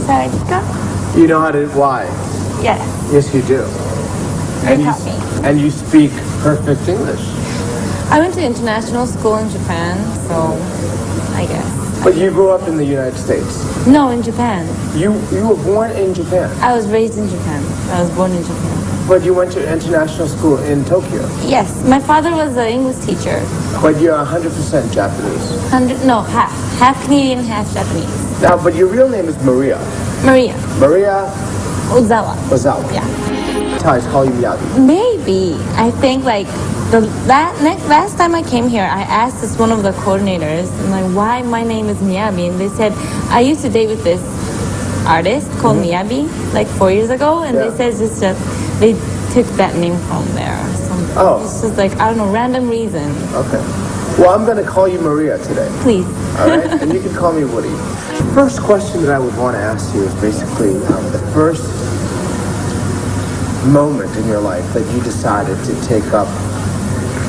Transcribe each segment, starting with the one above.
살까? You know how to, why? Yes. Yes, you do. They taught me. And you speak perfect English. I went to international school in Japan, so I guess. But you grew up in the United States. No, in Japan. You were born in Japan. I was raised in Japan. I was born in Japan. But you went to international school in Tokyo. Yes, my father was an English teacher. But you're 100% Japanese. No, half. Half Canadian, half Japanese. Now, but your real name is Maria. Maria. Maria Ozawa. Ozawa. Yeah. I call you Miyabi. Maybe. I think like last time I came here, I asked this one of the coordinators, I'm like, why my name is Miyabi? And they said, I used to date with this artist called Miyabi like 4 years ago, and they said it's just they took that name from there or something. Oh. It's just like, I don't know, random reason. Okay. Well, I'm going to call you Maria today. Please. All right? And you can call me Woody. First question that I would want to ask you is basically the first moment in your life that you decided to take up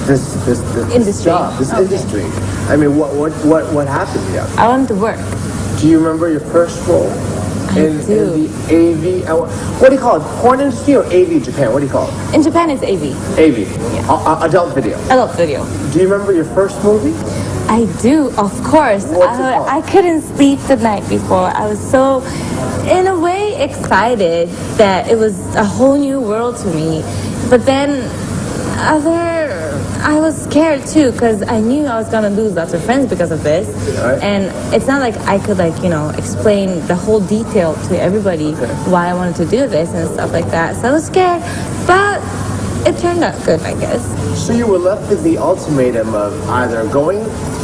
this job, this industry. I mean, what happened to you? I wanted to work. Do you remember your first role in the AV? What do you call it? Porn industry or AV Japan? What do you call it? In Japan, it's AV. AV. Yeah. Adult video. Adult video. Do you remember your first movie? I do, of course. What's it called? I couldn't sleep the night before. I was so, in a way, excited that it was a whole new world to me. But then, I was scared too because I knew I was gonna lose lots of friends because of this. Right. And it's not like I could explain the whole detail to everybody why I wanted to do this and stuff like that. So I was scared, but it turned out good, I guess. So you were left with the ultimatum of either going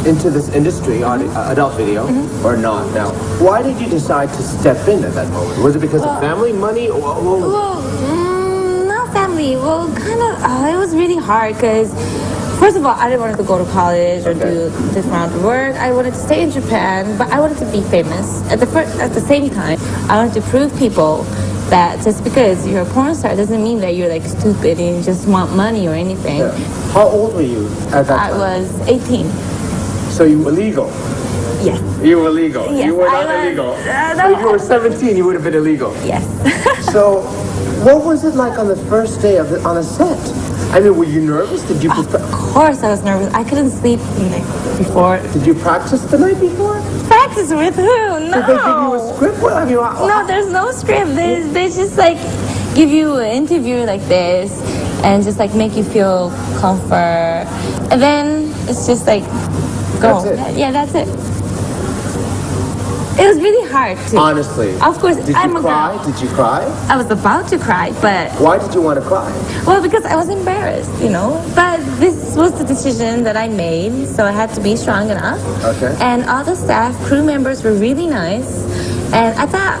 into this industry, adult video, or not. Now, why did you decide to step in at that moment? Was it because of family, money, or not family. Well, kind of. It was really hard because, first of all, I didn't want to go to college or do this amount of work. I wanted to stay in Japan, but I wanted to be famous. At the same time, I wanted to prove people that just because you're a porn star doesn't mean that you're like stupid and you just want money or anything. Yeah. How old were you at that time? I was 18. So you were legal? Yes. You were legal? Yes, you were not illegal? So if you were 17, you would have been illegal? Yes. So what was it like on the first day on a set? I mean, were you nervous? Did you Of course I was nervous. I couldn't sleep the night before. Did you practice the night before? Practice with who? No. Did they give you a script? No, there's no script. They just like give you an interview like this and just like make you feel comfort. And then it's just like, go. That's it. Yeah, that's it. It was really hard too. Honestly. Of course, Did I'm you a cry? girl. Did you cry? I was about to cry, but Why did you want to cry? well, because I was embarrassed, But this was the decision that I made, so I had to be strong enough. Okay. And all the staff, crew members were really nice. And I thought,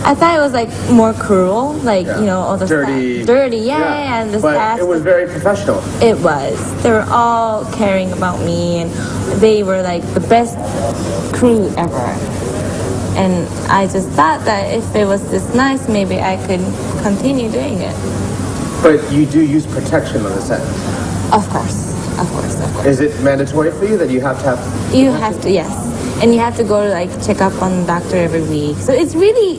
I thought it was like more cruel, all the Dirty. staff. Dirty, yeah, and the but staff. It was very professional. It was. They were all caring about me, and they were like the best crew ever. And I just thought that if it was this nice, maybe I could continue doing it. But you do use protection on the set. Of course. Is it mandatory for you that you have to have? You have to, yes. And you have to go to check up on the doctor every week. So it's really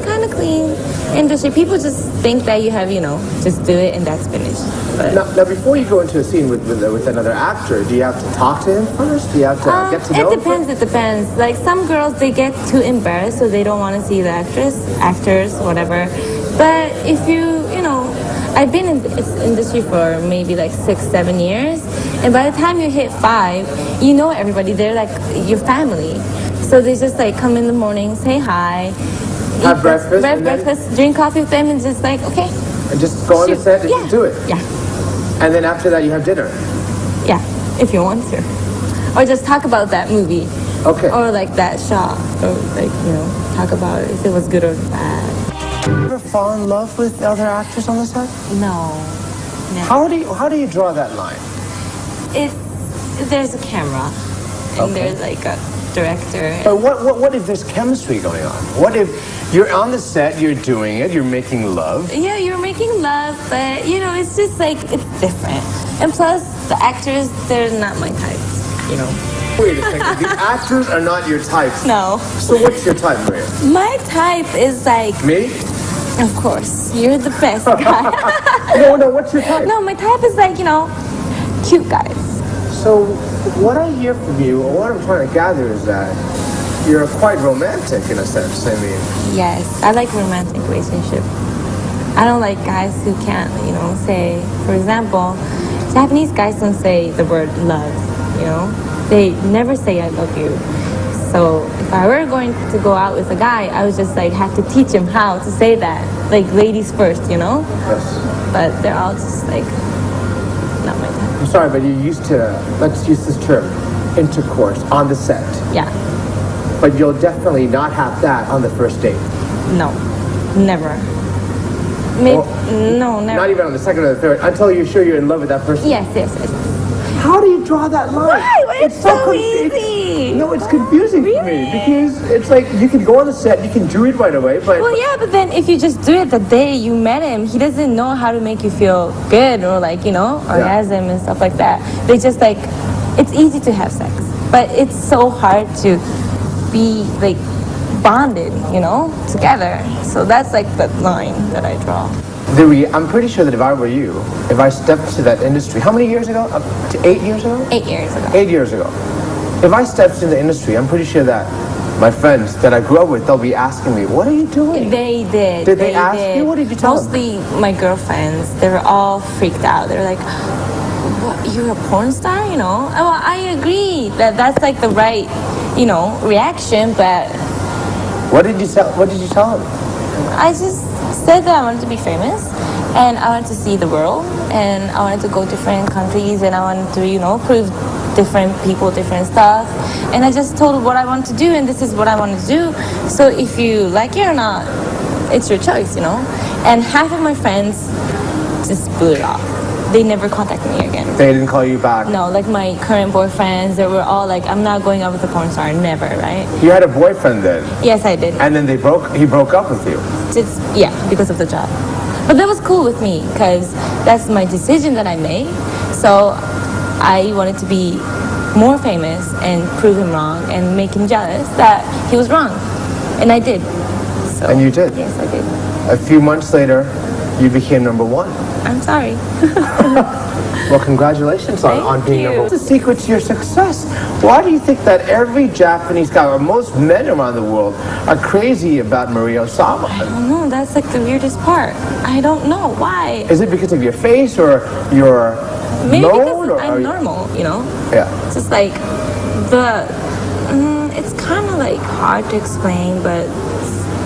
kind of clean industry. People just think that you have, just do it and that's finished. But Now, before you go into a scene with another actor, do you have to talk to him first? Do you have to get to know him? It depends. Like some girls, they get too embarrassed, so they don't want to see the actors, whatever. But if I've been in this industry for maybe 6-7 years, and by the time you hit 5, you know everybody. They're like your family. So they just come in the morning, say hi, Have breakfast, drink coffee with them, and just okay. And just go on the set and just do it. Yeah. And then after that, you have dinner. Yeah, if you want to, or just talk about that movie. Okay. Or that shot, or talk about if it was good or bad. You ever fall in love with other actors on the set? No. How do you draw that line? There's a camera, and there's a director. But what if there's chemistry going on? What if you're on the set, you're doing it, you're making love? Yeah, you're making love, but it's just it's different. And plus, the actors, they're not my types. Wait a second. The actors are not your types. No. So what's your type, Maria? My type is like, Me? of course, you're the best guy. No. What's your type? No, my type is like, cute guys. So what I hear from you, or what I'm trying to gather, is that you're quite romantic in a sense. I mean, Yes, I like romantic relationship. I don't like guys who can't, say, for example, Japanese guys don't say the word love, They never say I love you. So if I were going to go out with a guy, I would just have to teach him how to say that. Like ladies first, yes. But they're all just not my type. I'm sorry, but you used to, let's use this term, intercourse on the set. Yeah. But you'll definitely not have that on the first date. No. Never. Maybe, no, never. Not even on the second or the third, until you're sure you're in love with that person. Yes. How do you draw that line? Why? It's so easy. No, it's confusing for me Really? because it's like you can go on the set, you can do it right away, but Well, yeah, but then if you just do it the day you met him, he doesn't know how to make you feel good or orgasm and stuff like that. They just it's easy to have sex, but it's so hard to be bonded, together. So that's the line that I draw. I'm pretty sure that if I were you, if I stepped into that industry, how many years ago? Up to 8 years ago? 8 years ago. 8 years ago. If I stepped into the industry, I'm pretty sure that my friends that I grew up with, they'll be asking me, what are you doing? They did. Did they ask you? What did you tell them? Mostly my girlfriends. They were all freaked out. They were like, what, you're a porn star, Well, I agree that that's the right, reaction, but What did you tell them? I just said that I wanted to be famous and I wanted to see the world and I wanted to go different countries and I wanted to, prove different people, different stuff. And I just told what I wanted to do and this is what I wanted to do. So if you like it or not, it's your choice, And half of my friends just blew it off. They never contacted me again. They didn't call you back? No, my current boyfriends, they were all I'm not going out with a porn star, never, right? You had a boyfriend then? Yes, I did. And then he broke up with you? Yeah, because of the job. But that was cool with me because that's my decision that I made. So I wanted to be more famous and prove him wrong and make him jealous that he was wrong. And I did. So, and you did? Yes, I did. A few months later, you became #1. I'm sorry. Well, congratulations on being you. #1. What's the secret to your success? Why do you think that every Japanese guy, or most men around the world, are crazy about Maria Ozawa? I don't know. That's the weirdest part. I don't know. Why? Is it because of your face or your Maybe known? because I'm normal, Yeah. It's just it's kind of hard to explain, but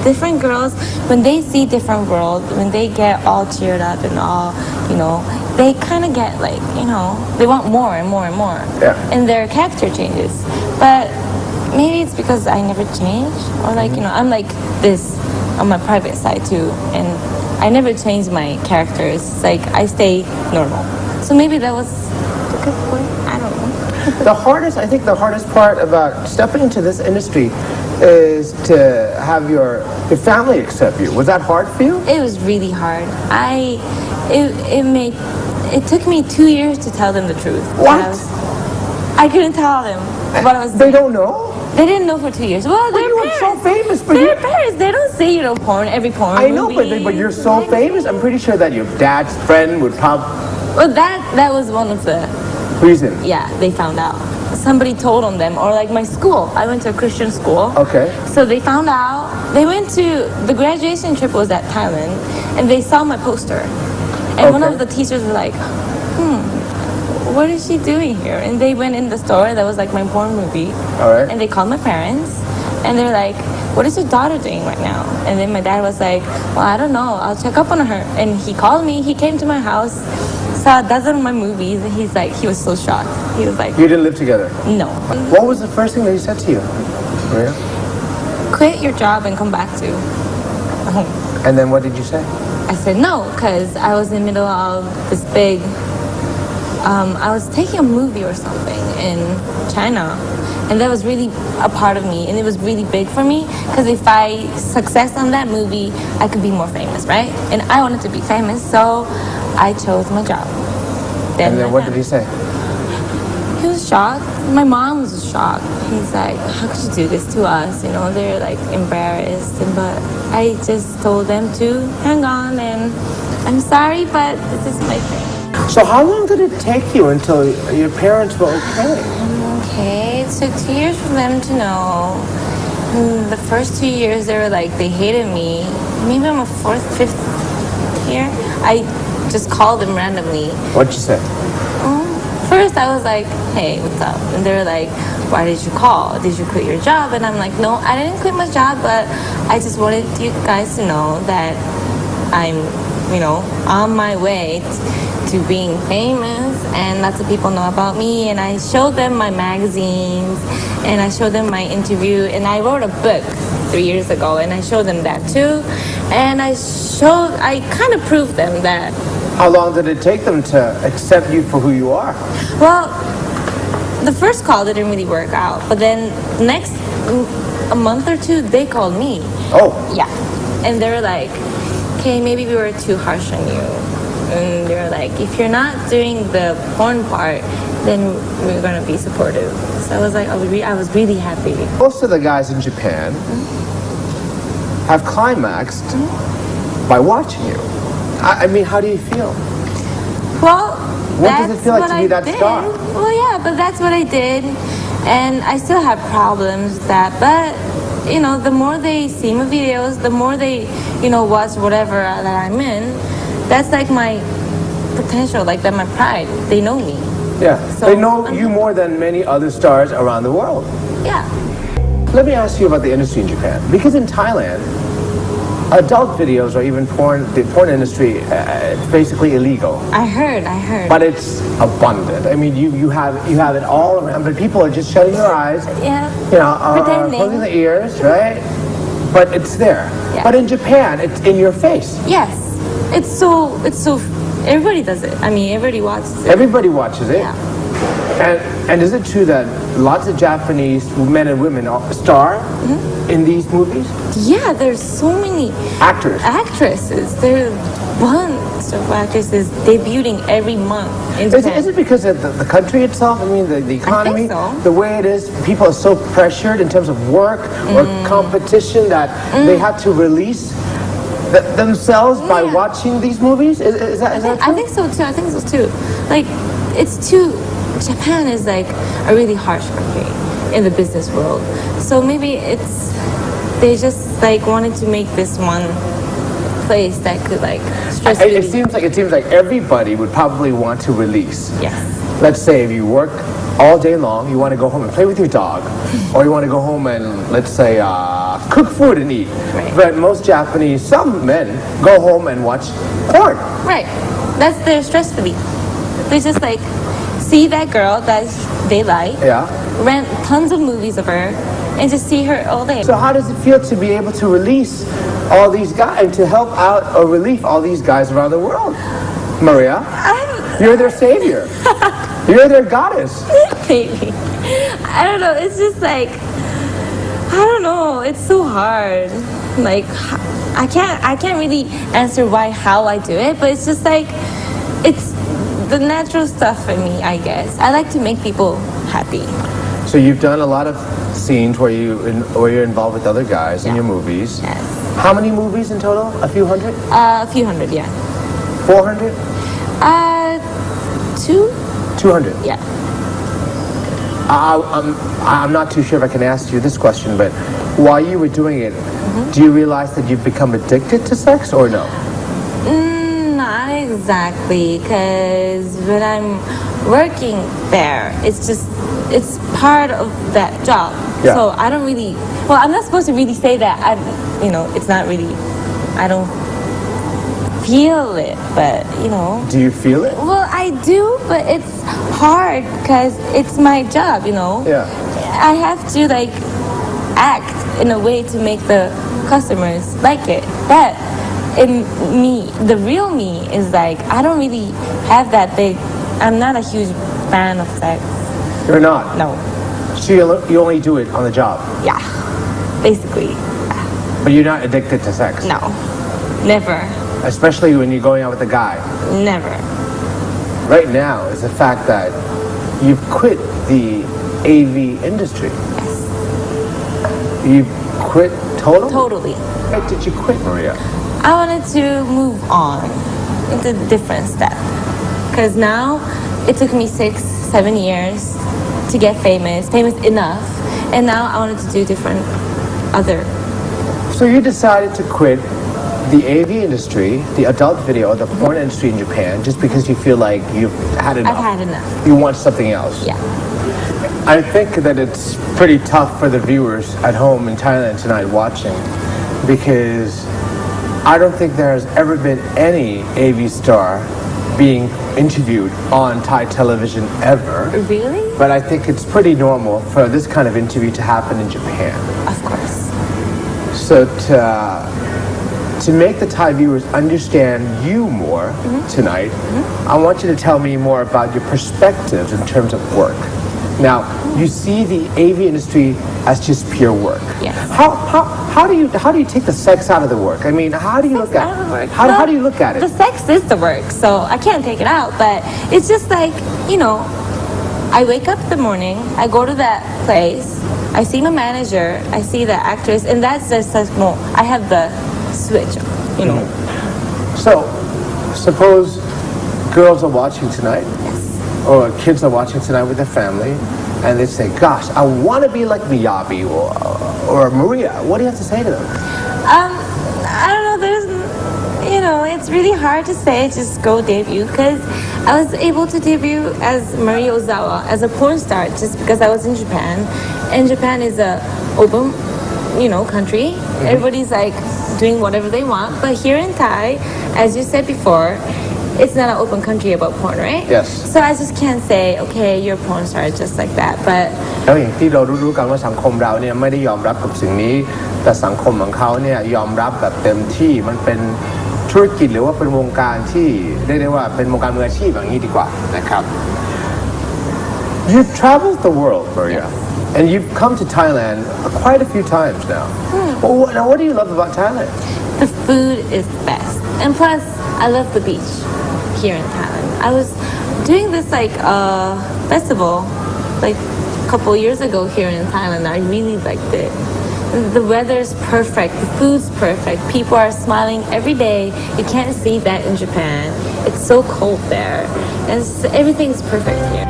different girls, when they see different world, when they get all cheered up and all, they kind of get they want more and more and more. Yeah. And their character changes. But maybe it's because I never change, or I'm this on my private side too, and I never change my characters. I stay normal. So maybe that was a good point. I don't know. I think the hardest part about stepping into this industry is to have your family accept you. Was that hard for you? It was really hard. It took me 2 years to tell them the truth. What? I couldn't tell them what I was doing. They don't know? They didn't know for 2 years. Well, But you were so famous. But Their parents, they don't say, every porn I know, movie. but you're so famous. I'm pretty sure that your dad's friend would pop. Well, that was one of the Reason. Yeah, they found out. Somebody told on them, or my school. I went to a Christian school. Okay. So they found out. They went to the graduation trip was at Thailand, and they saw my poster. And one Okay. of the teachers was like, what is she doing here? And they went in the store. That was my porn movie. All right. And they called my parents, and they're like, what is your daughter doing right now? And then my dad was like, well, I don't know. I'll check up on her. And he called me. He came to my house, saw a dozen of my movies, and he was so shocked. He was like, You didn't live together? no. What was the first thing that he said to you, Maria? Quit your job and come back to home. And then what did you say? I said no, because I was in the middle of this big, I was taking a movie or something in China. And that was really a part of me. And it was really big for me, because if I success on that movie, I could be more famous, right? And I wanted to be famous, so I chose my job. And then what did he say? He was shocked. My mom was shocked. He's like, how could you do this to us? You know, they're like embarrassed. But I just told them to hang on, and I'm sorry, but this is my thing. So how long did it take you until your parents were okay? Okay, it took 2 years for them to know. The first 2 years, they hated me. Maybe I'm a fourth, fifth year. I just called them randomly. What'd you say? First, I was like, hey, what's up? And they were like, why did you call? Did you quit your job? And I'm like, no, I didn't quit my job, but I just wanted you guys to know that I'm, on my way to being famous, and lots of people know about me. And I showed them my magazines, and I showed them my interview, and I wrote a book 3 years ago, and I showed them that too. And I kind of proved them that. How long did it take them to accept you for who you are? Well, the first call didn't really work out, but then next a month or two, they called me. Oh. Yeah. And they were like, okay, maybe we were too harsh on you. And they were like, if you're not doing the porn part, then we're going to be supportive. So I was like, I was really happy. Most of the guys in Japan have climaxed by watching you. I mean, how do you feel? Well, what does it feel like to be that star? Well, yeah, but that's what I did. And I still have problems with that. But, the more they see my videos, the more they, watch whatever that I'm in, that's like my potential, like that my pride. They know me. Yeah, So they know you more than many other stars around the world. Yeah. Let me ask you about the industry in Japan. Because in Thailand, adult videos or even the porn industry, it's basically illegal. I heard. But it's abundant. I mean, you have it all around, but people are just shutting their eyes. Yeah. Pretending. Closing their ears, right? But it's there. Yeah. But in Japan, it's in your face. Yes. It's so, everybody does it. I mean, everybody watches it. Everybody watches it. Yeah. And is it true that lots of Japanese men and women star in these movies? Yeah, there's so many actresses. There are a bunch of actresses debuting every month in Japan. Is it because of the country itself? I mean, the economy, I think so. The way it is, people are so pressured in terms of work or competition that they have to release themselves by watching these movies? Is that true? I think so too. Like, Japan is like a really harsh country in the business world. So maybe they just like wanted to make this one place that could like stress it seems like everybody would probably want to release. Yes. Let's say if you work all day long, you want to go home and play with your dog, or you want to go home and, let's say, cook food and eat. Right. But most Japanese, some men, go home and watch porn. Right. That's their stress relief. They just like see that girl that they like, rent tons of movies of her, and just see her all day. So how does it feel to be able to release all these guys, and to help out or relieve all these guys around the world? Maria, you're their savior. You're their goddess. Maybe. I don't know. It's just like, I don't know. It's so hard. Like, I can't really answer how I do it, but it's just like, it's the natural stuff for me, I guess. I like to make people happy. So you've done a lot of scenes where you're involved with other guys in your movies. Yes. How many movies in total? A few hundred? A few hundred, yeah. 400? 200? Yeah. I'm not too sure if I can ask you this question, but while you were doing it, do you realize that you've become addicted to sex or no? Not exactly, because when I'm working there, it's part of that job. Yeah. So I don't really, I'm not supposed to really say that. It's not really, I don't feel it, but, Do you feel it? Well, I do, but it's hard because it's my job, Yeah. I have to, like, act in a way to make the customers like it. But in me, the real me is like, I don't really have that big, I'm not a huge fan of sex. You're not? No. So you only do it on the job? Yeah, basically. But you're not addicted to sex? No, never. Especially when you're going out with a guy? Never. Right now is the fact that you've quit the AV industry. Yes. You've quit totally? Totally. Why did you quit, Maria? I wanted to move on into a different step. Because now it took me 6-7 years to get famous enough. And now I wanted to do different other. So you decided to quit the AV industry, the adult video, the porn industry in Japan, just because you feel like you've had enough. I've had enough. You want something else. Yeah. I think that it's pretty tough for the viewers at home in Thailand tonight watching, because I don't think there has ever been any AV star being interviewed on Thai television ever. Really? But I think it's pretty normal for this kind of interview to happen in Japan. Of course. So to make the Thai viewers understand you more tonight, I want you to tell me more about your perspectives in terms of work. Now, you see the AV industry as just pure work. Yes. How do you take the sex out of the work? I mean, how do you look at it? How do you look at it? The sex is the work, so I can't take it out. But it's just like, I wake up in the morning, I go to that place, I see my manager, I see the actress, and that's just like, I have the switch, So, suppose girls are watching tonight, or kids are watching tonight with their family, and they say, gosh, I want to be like Miyabi or Maria. What do you have to say to them? I don't know, it's really hard to say just go debut, because I was able to debut as Maria Ozawa, as a porn star, just because I was in Japan, and Japan is a open, country. Everybody's like doing whatever they want, but here in Thai, as you said before, it's not an open country about porn, right? Yes. So I just can't say, okay, you're a porn star just like that, but แล้วอย่างที่เรารู้ๆกันว่าสังคมเราเนี่ยไม่ได้ยอมรับกับสิ่งนี้แต่สังคมของเขาเนี่ยยอมรับแบบเต็มที่มันเป็นธุรกิจหรือว่าเป็นวงการที่เรียกได้ว่าเป็นวงการมืออาชีพอย่างนี้ดีกว่านะครับ You've traveled the world, Maria, and you've come to Thailand quite a few times now. Now, what do you love about Thailand? the food is the best. And plus, I love the beach here in Thailand. I was doing this festival like a couple years ago here in Thailand. I really liked it. The weather's perfect. The food's perfect. People are smiling every day. You can't see that in Japan. It's so cold there. And everything's perfect here.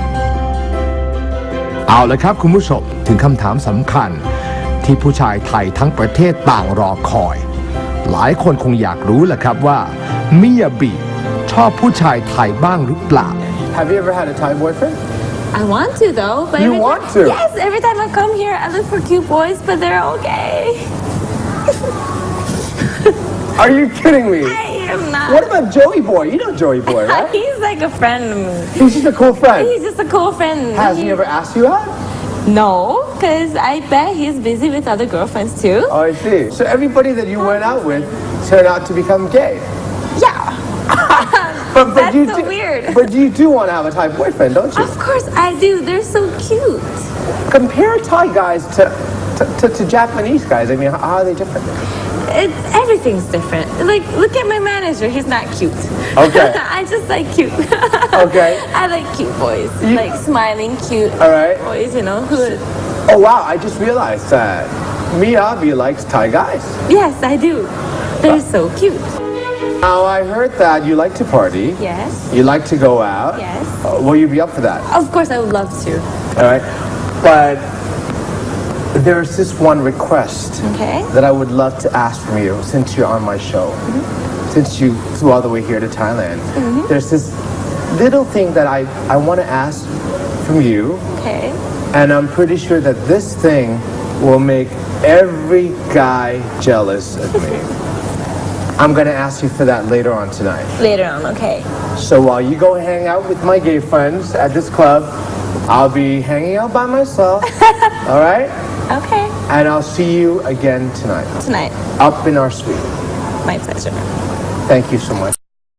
เอาละครับคุณผู้ชมถึงคำถามสำคัญที่ผู้ชายไทยทั้งประเทศต่างรอคอยหลายคนคงอยากรู้แหละครับว่ามิยาบิชอบผู้ชายไทยบ้างหรือเปล่า Have you ever had a Thai boyfriend? I want to though. But You want to? Yes, every time I come here, I look for cute boys, but they're all gay. Are you kidding me? I am not. What about Joey Boy? You know Joey Boy, right? He's like a friend of me. He's just a cool friend. He's just a cool friend. Has he ever asked you out? No, because I bet he's busy with other girlfriends too. Oh, I see. So everybody that you went out with turned out to become gay. Yeah. But That's you so do, weird. But you do want to have a Thai boyfriend, don't you? Of course I do. They're so cute. Compare Thai guys to Japanese guys. I mean, how are they different? Everything's different. Like, look at my manager. He's not cute. Okay. I just like cute. Okay. I like cute boys. Like smiling, cute All right. boys, who... Oh, wow. I just realized that Miyabi likes Thai guys. Yes, I do. They're so cute. Now, I heard that you like to party. Yes. You like to go out. Yes. Will you be up for that? Of course, I would love to. All right. But there's this one request Okay. that I would love to ask from you since you're on my show. Since you flew all the way here to Thailand. There's this little thing that I want to ask from you. Okay. And I'm pretty sure that this thing will make every guy jealous of me. I'm going to ask you for that later on tonight. Later on, okay. So while you go hang out with my gay friends at this club, I'll be hanging out by myself. All right? Okay. And I'll see you again tonight. Tonight. Up in our suite. My pleasure. Thank you so much.